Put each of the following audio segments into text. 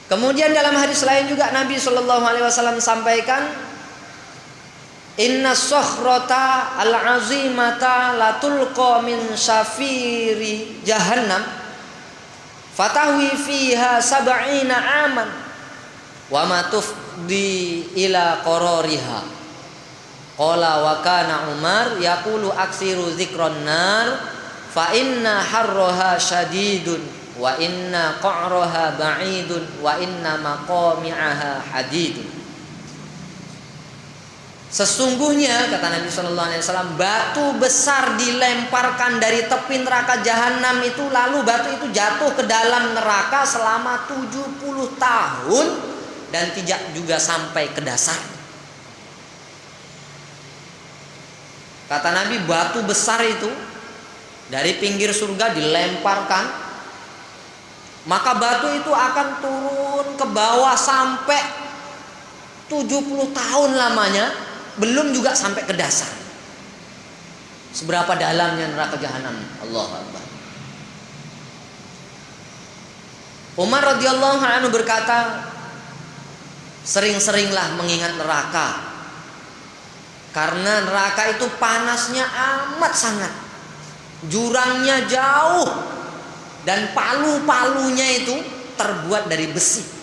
Kemudian dalam hadis lain juga Nabi Shallallahu Alaihi Wasallam sampaikan, Inna sokhrota al-azimata latulqa min syafiri jahannam fatahwi fiha sab'ina aman wa ma tufdi ila qarariha. Qala wa kana Umar yaqulu aksiru dzikran nar fa inna harraha syadidun wa inna qa'raha ba'idun wa inna maqami'aha hadidun. Sesungguhnya kata Nabi Shallallahu Alaihi Wasallam, batu besar dilemparkan dari tepi neraka jahanam itu, lalu batu itu jatuh ke dalam neraka selama 70 tahun dan tidak juga sampai ke dasar. Kata Nabi, batu besar itu dari pinggir surga dilemparkan, maka batu itu akan turun ke bawah sampai 70 tahun lamanya, belum juga sampai ke dasar. Seberapa dalamnya neraka jahanam? Allahu Akbar. Umar radhiyallahu anhu berkata, sering-seringlah mengingat neraka, karena neraka itu panasnya amat sangat, jurangnya jauh, dan palu-palunya itu terbuat dari besi.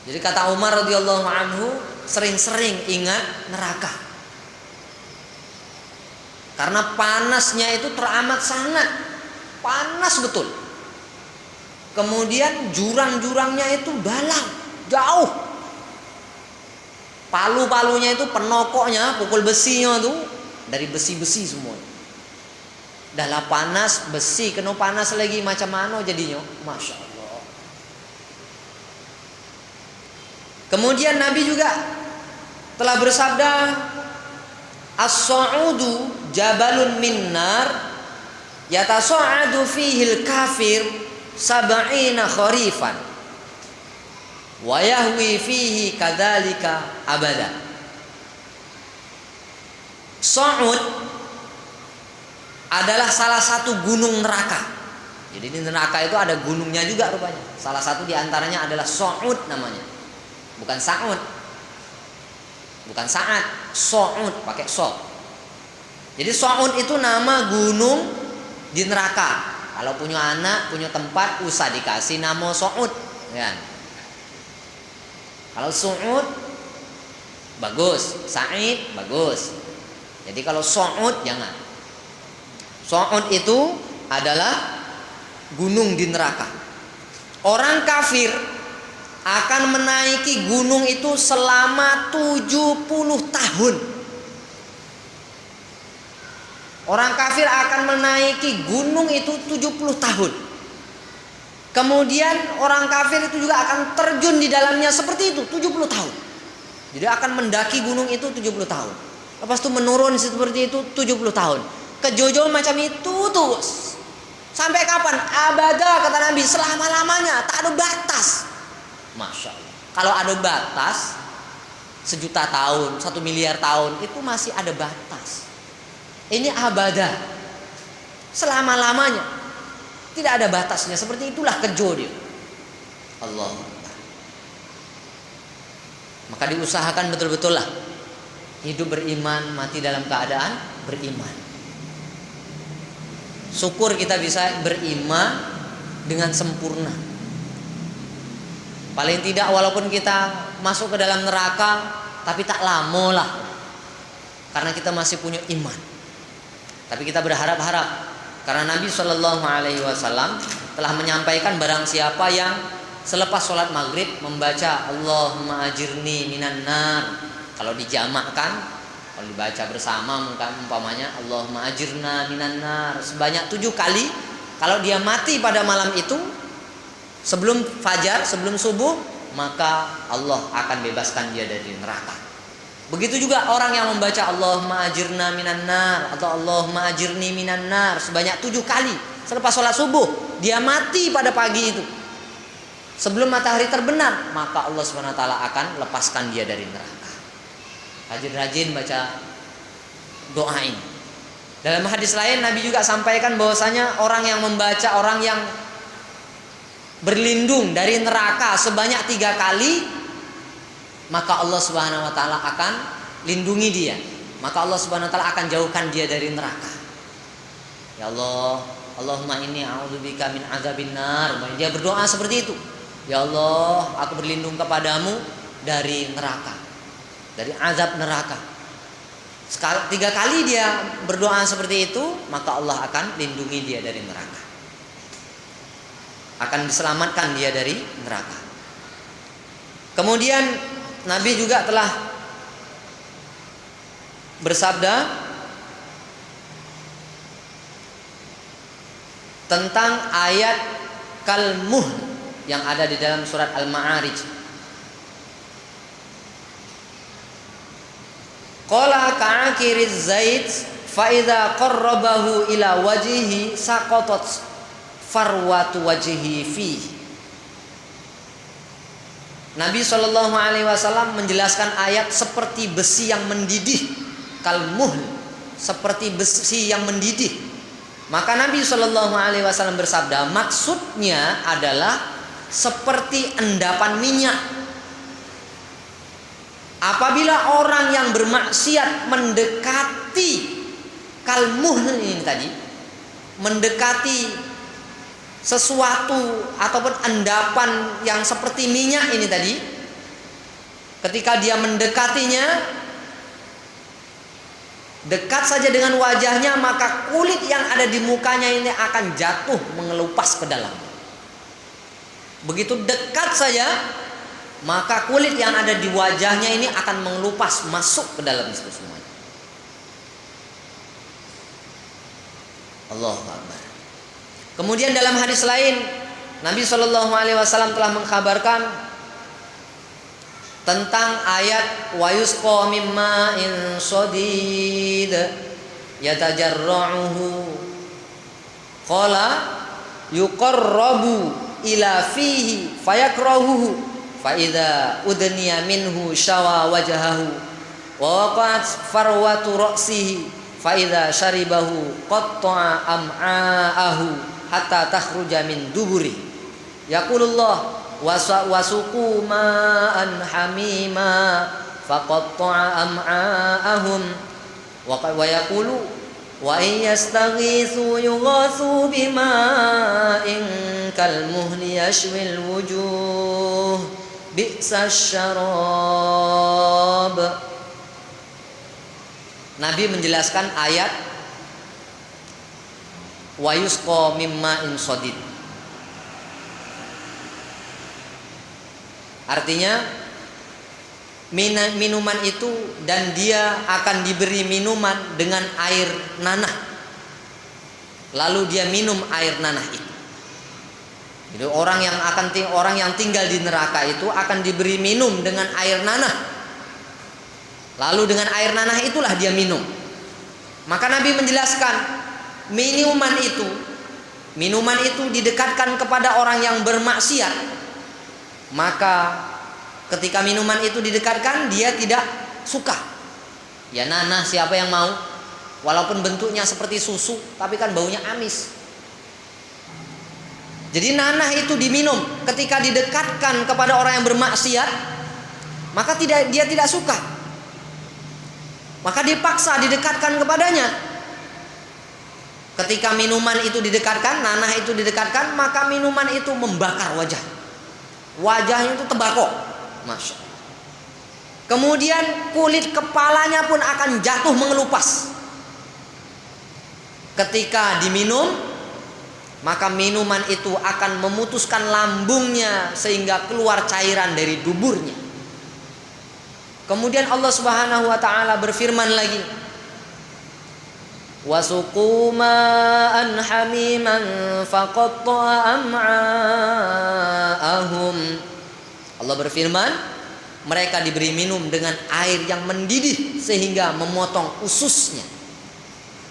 Jadi kata Umar radhiyallahu anhu, sering-sering ingat neraka, karena panasnya itu teramat sangat, panas betul. Kemudian jurang-jurangnya itu dalam, jauh. Palu-palunya itu, penokoknya, pukul besinya itu dari besi-besi semua. Dalam panas, besi kena panas lagi, macam mana jadinya? Masya Allah. Kemudian Nabi juga telah bersabda, as-sa'udu jabalun min nar yatasa'adu fihil kafir sab'ina kharifan wa yahwi fihi kadzalika abada. Sa'ud adalah salah satu gunung neraka. Jadi di neraka itu ada gunungnya juga rupanya. Salah satu diantaranya adalah Sa'ud namanya. Bukan Sa'ud, bukan Sa'ad, Sa'ud pakai so. Jadi Sa'ud itu nama gunung di neraka. Kalau punya anak, punya tempat, usah dikasih nama Sa'ud, ya. Kalau Su'ud bagus, Sa'id bagus. Jadi kalau Sa'ud jangan. Sa'ud itu adalah gunung di neraka. Orang kafir akan menaiki gunung itu selama 70 tahun. Orang kafir akan menaiki gunung itu 70 tahun. Kemudian orang kafir itu juga akan terjun di dalamnya seperti itu 70 tahun. Jadi akan mendaki gunung itu 70 tahun. Lepas itu menurun seperti itu 70 tahun. Kejojol macam itu terus. Sampai kapan? Abada kata Nabi, selama-lamanya, tak ada batas. Masya Allah. Kalau ada batas 1 juta tahun, 1 miliar tahun, itu masih ada batas. Ini abada, selama-lamanya, tidak ada batasnya. Seperti itulah kejo dia. Allah. Maka diusahakan betul-betul lah hidup beriman, mati dalam keadaan beriman. Syukur kita bisa beriman dengan sempurna. Paling tidak walaupun kita masuk ke dalam neraka, tapi tak lama lah, karena kita masih punya iman. Tapi kita berharap-harap, karena Nabi Shallallahu Alaihi Wasallam telah menyampaikan, barang siapa yang selepas sholat maghrib membaca Allahumma ajirni minan nar, kalau dijamakkan, kalau dibaca bersama umpamanya Allahumma ajirna minan nar sebanyak 7 kali, kalau dia mati pada malam itu sebelum fajar, sebelum subuh, maka Allah akan bebaskan dia dari neraka. Begitu juga orang yang membaca Allahumma ajirna minan nar atau Allahumma ajirni minan nar sebanyak 7 kali selepas sholat subuh, dia mati pada pagi itu sebelum matahari terbenam, maka Allah SWT akan lepaskan dia dari neraka. Rajin-rajin baca doa ini. Dalam hadis lain Nabi juga sampaikan bahwasanya orang yang membaca, orang yang berlindung dari neraka sebanyak 3 kali, maka Allah Subhanahu wa taala akan lindungi dia. Maka Allah Subhanahu wa taala akan jauhkan dia dari neraka. Ya Allah, Allahumma inni a'udzubika min azabin nar. Dia berdoa seperti itu. Ya Allah, aku berlindung kepadamu dari neraka, dari azab neraka. 3 kali dia berdoa seperti itu, maka Allah akan lindungi dia dari neraka. Akan diselamatkan dia dari neraka. Kemudian Nabi juga telah bersabda tentang ayat kalmuh yang ada di dalam surat Al-Ma'arij. Qala ka'akiriz zait fa idza qarrabahu ila wajhihi saqatat farwatu wajhihi fi. Nabi Shallallahu alaihi wasallam menjelaskan ayat seperti besi yang mendidih, kalmuhl, seperti besi yang mendidih. Maka Nabi Shallallahu alaihi wasallam bersabda, maksudnya adalah seperti endapan minyak. Apabila orang yang bermaksiat mendekati kalmuhl ini tadi, mendekati sesuatu ataupun endapan yang seperti minyak ini tadi, ketika dia mendekatinya, dekat saja dengan wajahnya, maka kulit yang ada di mukanya ini akan jatuh mengelupas ke dalam. Begitu dekat saja, maka kulit yang ada di wajahnya ini akan mengelupas masuk ke dalam itu semuanya. Allahu Akbar. Kemudian dalam hadis lain, Nabi Shallallahu alaihi wasallam telah mengkabarkan tentang ayat wa yusqa mimma in shadid yatajarra'uhu qala yuqarrabu ila fihi fayakrahuhu fa idza udniya minhu syawa wajhahu wa waqat farwatu ra'sihi fa idza syaribahu qatta'a am'aahu hatta takhruja min duburi. Yaqulullah wasuqu ma'an hamima faqatta'a am'aahum wa yaqulu wa in yastaghithu yughathu bima'in kalmuhli yashwil wujuh bi'sasy syarab. Nabi menjelaskan ayat wa yusqa mimma in shadid. Artinya minuman itu, dan dia akan diberi minuman dengan air nanah, lalu dia minum air nanah itu. Jadi orang yang tinggal di neraka itu akan diberi minum dengan air nanah, lalu dengan air nanah itulah dia minum. Maka Nabi menjelaskan minuman itu didekatkan kepada orang yang bermaksiat, maka ketika minuman itu didekatkan, dia tidak suka. Ya nanah, siapa yang mau? Walaupun bentuknya seperti susu, tapi kan baunya amis. Jadi nanah itu diminum ketika didekatkan kepada orang yang bermaksiat, maka dia tidak suka. Maka dipaksa didekatkan kepadanya. Ketika minuman itu didekatkan, nanah itu didekatkan, maka minuman itu membakar wajah. Wajahnya itu terbakar. Masya Allah. Kemudian kulit kepalanya pun akan jatuh mengelupas. Ketika diminum, maka minuman itu akan memutuskan lambungnya sehingga keluar cairan dari duburnya. Kemudian Allah Subhanahu wa taala berfirman lagi, wasuqu ma'an hamiman faqatta'a am'aahum. Allah berfirman, mereka diberi minum dengan air yang mendidih sehingga memotong ususnya.